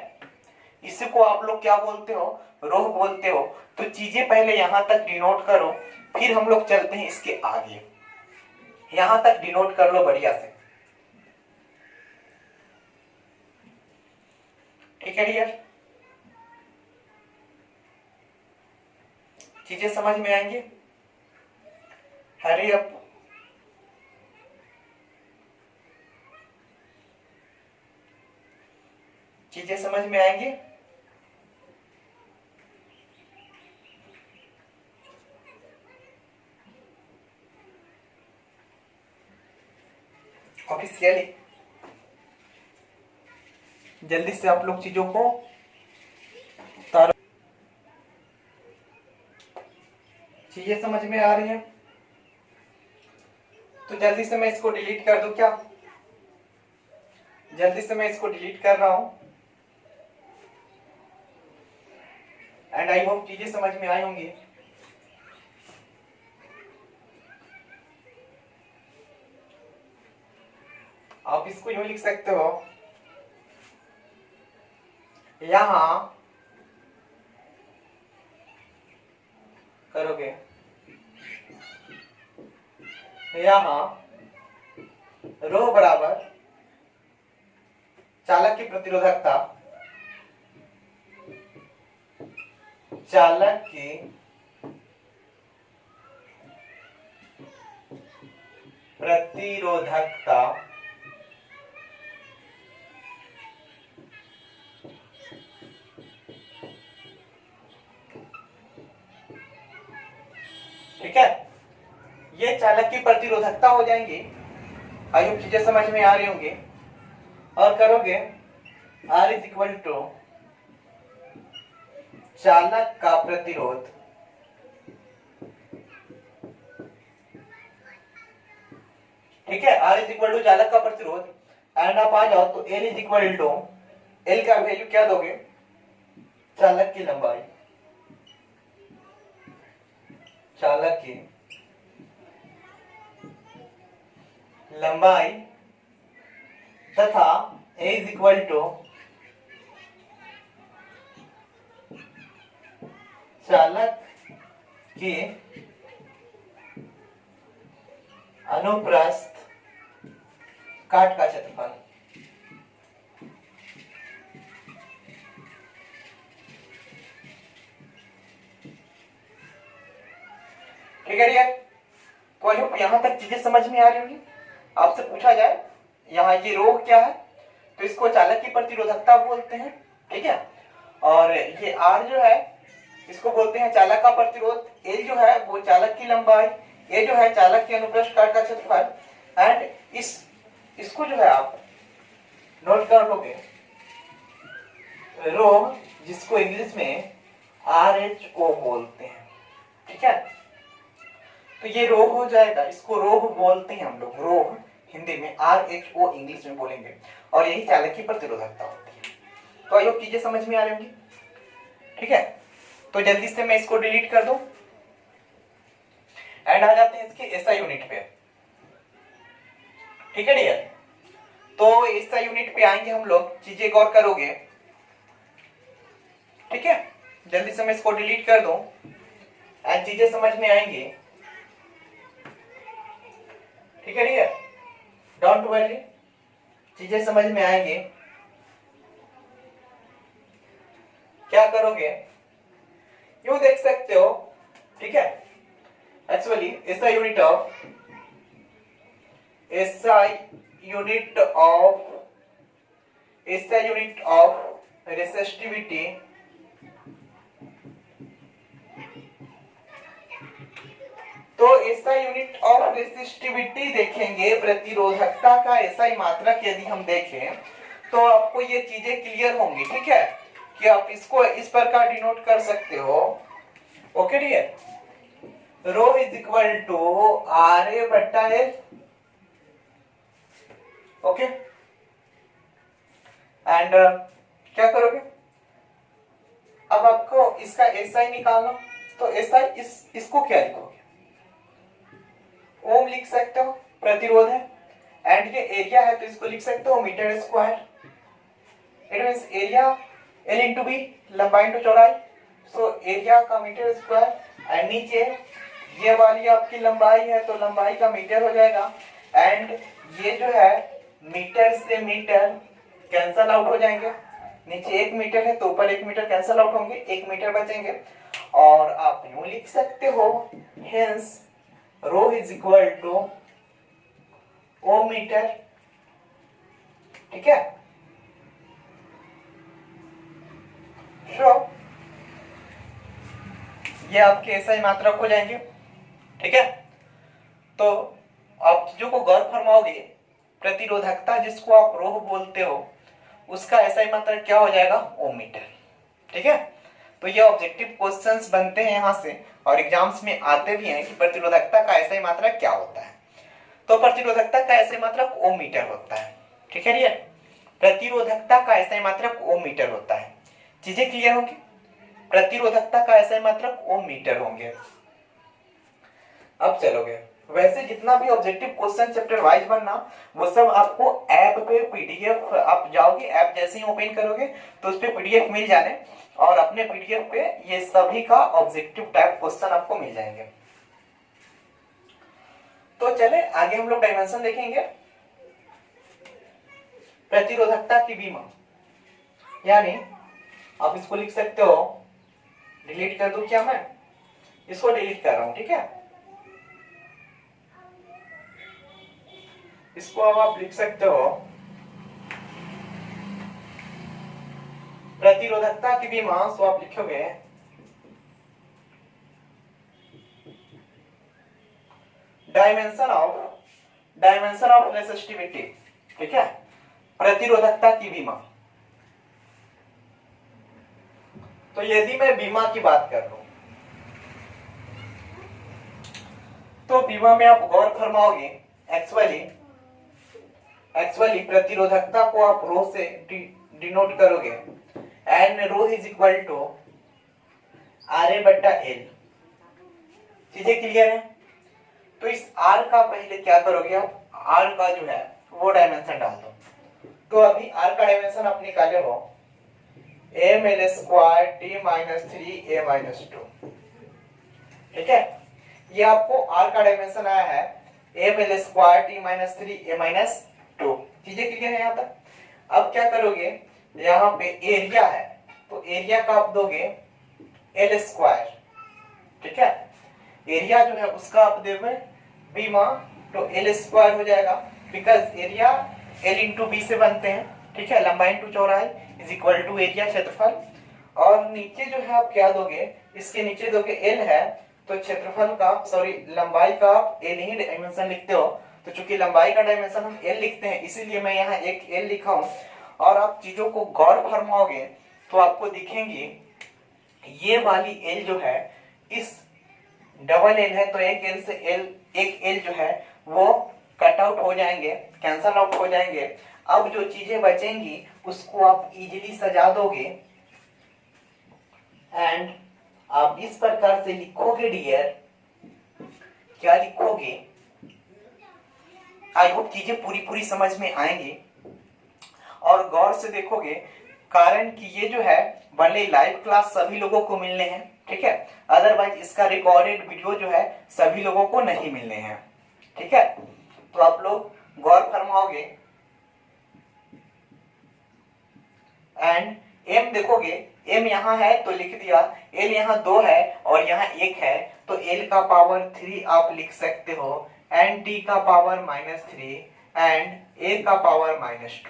इसको आप लोग क्या बोलते हो, रो बोलते हो। तो चीजें पहले यहां तक डिनोट करो, फिर हम लोग चलते हैं इसके आगे। यहां तक डिनोट कर लो बढ़िया से। ठीक है डियर, चीजें समझ में आएंगी। हरी अप, चीजें समझ में आएंगी। ऑफिशियली जल्दी से आप लोग चीजों को उतारो। चीजें समझ में आ रही है तो जल्दी से मैं इसको डिलीट कर दूं क्या, जल्दी से मैं इसको डिलीट कर रहा हूं। एंड आई होप चीजें समझ में आई होंगी। आप इसको यूं लिख सकते हो, यहां करोगे, यहां रो बराबर चालक की प्रतिरोधकता, चालक की प्रतिरोधकता ठीक है, ये चालक की प्रतिरोधकता हो जाएंगी। आई होप चीजें समझ में आ रही होंगी। और करोगे R इज इक्वल टू चालक का प्रतिरोध, ठीक है, R इज इक्वल टू चालक का प्रतिरोध, एंड आप आ जाओ तो L is equal to, L का वैल्यू क्या दोगे, चालक की लंबाई। चालक की लंबाई तथा A इज इक्वल टू चालक की अनुप्रस्थ काट का क्षेत्रफल। ठीक है यार, तो आई होप यहां तक चीजें समझ में आ रही होंगी। आपसे पूछा जाए यहाँ ये रोग क्या है, तो इसको चालक की प्रतिरोधकता बोलते हैं। ठीक है, और ये R जो है इसको बोलते हैं चालक का प्रतिरोध, L जो है वो चालक की लंबाई, A जो है चालक के अनुप्रस्थ काट का क्षेत्रफल। एंड इसको जो है आप नोट कर लोगे, रोग जिसको इंग्लिश में RHO बोलते हैं। ठीक है, तो ये रोग हो जाएगा, इसको रोग बोलते हैं हम लोग, रोग हिंदी में, RHO इंग्लिश में बोलेंगे, और यही चालक की प्रतिरोधकता होती है। तो आई होप चीजें समझ में आ रही होंगी। ठीक है, तो जल्दी से मैं इसको डिलीट कर दूं एंड आ जाते हैं इसके एसआई यूनिट पे। ठीक है डियर, तो एसआई यूनिट पे आएंगे हम लोग, चीजें गौर करोगे। ठीक है, जल्दी से मैं इसको डिलीट कर दूं एंड चीजें समझ में आएंगी। ठीक है डियर, डोंट वरी, चीजें समझ में आएंगे। क्या करोगे, यूं देख सकते हो। ठीक है, actually SI unit of resistivity तो एसआई यूनिट ऑफ रेसिस्टिविटी देखेंगे, प्रतिरोधकता का एसआई मात्रक यदि हम देखें तो आपको ये चीजें क्लियर होंगी। ठीक है, कि आप इसको इस प्रकार डिनोट कर सकते हो। Okay dear, rho is equal to RA बट्टा L। ओके, एंड क्या करोगे, अब आपको इसका एसआई निकालना, तो एसआई इसको क्या लिखोगे, ओम लिख सकते हो, प्रतिरोध है, एंड ये एरिया है तो इसको लिख सकते हो metre square. It means area L into B, लंबाई इंटू चौड़ाई, सो एरिया का मीटर स्क्वायर। एंड नीचे ये वाली आपकी लंबाई है तो लंबाई का मीटर हो जाएगा, एंड ये जो है मीटर से मीटर कैंसल आउट हो जाएंगे, नीचे 1 मीटर है तो ऊपर 1 मीटर कैंसल आउट होंगे, 1 मीटर बचेंगे। और आप यूं लिख सकते हो, hence rho is equal to ohm metre. ठीक है, ये आपके एसआई मात्रक हो जाएंगे। ठीक है, तो आप चीजों को गौर फरमाओगे, प्रतिरोधकता जिसको आप रोह बोलते हो उसका एसआई मात्रक क्या हो जाएगा, ओम मीटर। ठीक है, तो ये ऑब्जेक्टिव क्वेश्चंस बनते हैं यहां से, और एग्जाम्स में आते भी हैं कि प्रतिरोधकता का एसआई मात्रक क्या होता है। तो प्रतिरोधकता का एसआई मात्रक ओम मीटर होता है। ठीक है डियर, प्रतिरोधकता का एसआई मात्रक ओम मीटर होता है। चीजें क्लियर होंगी, प्रतिरोधकता का एसआई मात्रक ओम मीटर होंगे। अब चलोगे, वैसे जितना भी ऑब्जेक्टिव क्वेश्चन चैप्टर वाइज बनना, वो सब आपको ऐप पे पीडीएफ, आप जाओगे ऐप जैसे ही ओपन करोगे तो उस पे पीडीएफ मिल जाने, और अपने पीडीएफ पे ये सभी का ऑब्जेक्टिव टाइप क्वेश्चन आपको मिल जाएंगे। तो चले आगे हम लोग डायमेंशन देखेंगे। प्रतिरोधकता की बीमा, यानी आप इसको लिख सकते हो, डिलीट कर दूं क्या, मैं इसको डिलीट कर रहा हूं। ठीक है, इसको अब आप लिख सकते हो, प्रतिरोधकता की बीमा, सो आप लिखोगे डायमेंशन ऑफ रेसिस्टिविटी। ठीक है, प्रतिरोधकता की बीमा। तो यदि मैं बीमा की बात कर लूं तो बीमा में आप गौर फरमाओगे, एक्चुअली प्रतिरोधकता को आप रो से डिनोट करोगे, and rho is equal to RA बट्टा L। चीजें क्लियर है? तो इस r का पहले क्या करोगे आप, r का जो है वो डायमेंशन डाल दो। तो अभी r का डायमेंशन आप निकाले हो ml² t minus 3a minus 2, ठीक है। ये आपको r का डायमेंशन आया है ml² t minus 3a minus 2। चीजें क्लियर है यहाँ तक? अब क्या करोगे, यहाँ पे एरिया है तो एरिया का आप दोगे l², ठीक है। एरिया जो है उसका आप देवे b मा, तो l² हो जाएगा, because area l into B से बनते हैं, ठीक है। लंबाई इंटू चौड़ाई इज इक्वल टू एरिया क्षेत्रफल। और नीचे जो है आप क्या दोगे, इसके नीचे दोगे l है तो क्षेत्रफल का, सॉरी लंबाई का आप l ही डायमेंशन लिखते हो, तो चूंकि लंबाई का डायमेंशन हम l लिखते हैं इसीलिए मैं यहाँ एक l लिखा हूं। और आप चीजों को गौर फरमाओगे तो आपको दिखेंगी ये वाली l जो है इस डबल l है तो एक l से l, एक l जो है वो कट आउट हो जाएंगे, कैंसल आउट हो जाएंगे। अब जो चीजें बचेंगी उसको आप इजीली सजा दोगे एंड आप इस प्रकार से लिखोगे डियर, क्या लिखोगे, आई होप चीजें पूरी समझ में आएंगी और गौर से देखोगे, कारण कि ये जो है भले लाइव क्लास सभी लोगों को मिलने हैं, ठीक है, अदरवाइज इसका रिकॉर्डेड वीडियो जो है सभी लोगों को नहीं मिलने हैं, ठीक है। तो आप लोग गौर फरमाओगे एंड m देखोगे, m यहाँ है तो लिख दिया, l यहाँ 2 है और यहाँ 1 है तो l का पावर 3 आप लिख सकते हो एंड t का पावर -3 एंड a का पावर -2,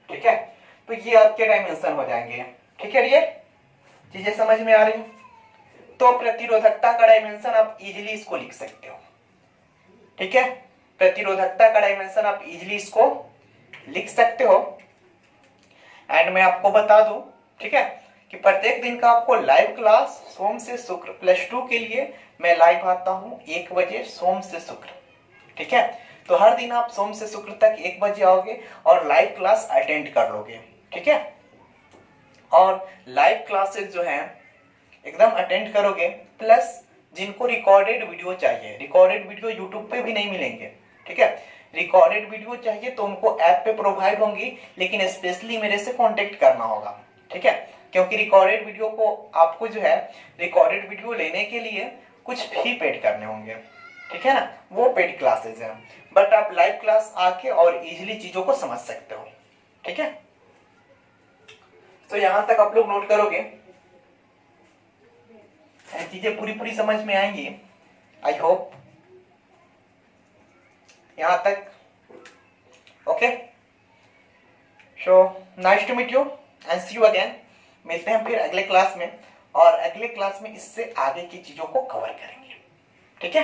ठीक है। तो ये आपके डायमेंशन हो जाएंगे, ठीक है। ये चीजें समझ में आ रही? तो प्रतिरोधकता का डायमेंशन आप इजीली इसको लिख सकते हो, ठीक है। प्रतिरोधकता का डायमेंशन आप इजीली इसको लिख सकते हो। एंड मैं आपको बता दूं, ठीक है, कि प्रत्येक दिन का आपको लाइव क्लास सोम से शुक्र +2 के लिए मैं लाइव आता हूं 1 बजे सोम से शुक्र, ठीक है। तो हर दिन आप सोम से शुक्र तक 1 बजे आओगे और लाइव क्लास अटेंड कर लोगे, ठीक है। और लाइव क्लासेस जो हैं एकदम अटेंड करोगे, प्लस जिनको रिकॉर्डेड वीडियो चाहिए, रिकॉर्डेड वीडियो यूट्यूब पे भी नहीं मिलेंगे, ठीक है। रिकॉर्डेड वीडियो चाहिए तो उनको ऐप पे प्रोवाइड होंगी, लेकिन स्पेशली मेरे से कांटेक्ट करना होगा, ठीक है, क्योंकि रिकॉर्डेड वीडियो को आपको जो है रिकॉर्डेड वीडियो लेने के लिए कुछ फी पेड करने होंगे, ठीक है ना, वो पेड क्लासेस हैं। बट आप लाइव क्लास आके और इजीली चीजों को समझ सकते हो, ठीक है। तो यहां तक आप लोग नोट करोगे, चीजें पूरी समझ में आएंगी, आई होप यहां तक। Okay, so nice to meet you and see you again. मिलते हैं फिर अगले क्लास में, और अगले क्लास में इससे आगे की चीजों को कवर करेंगे, ठीक है।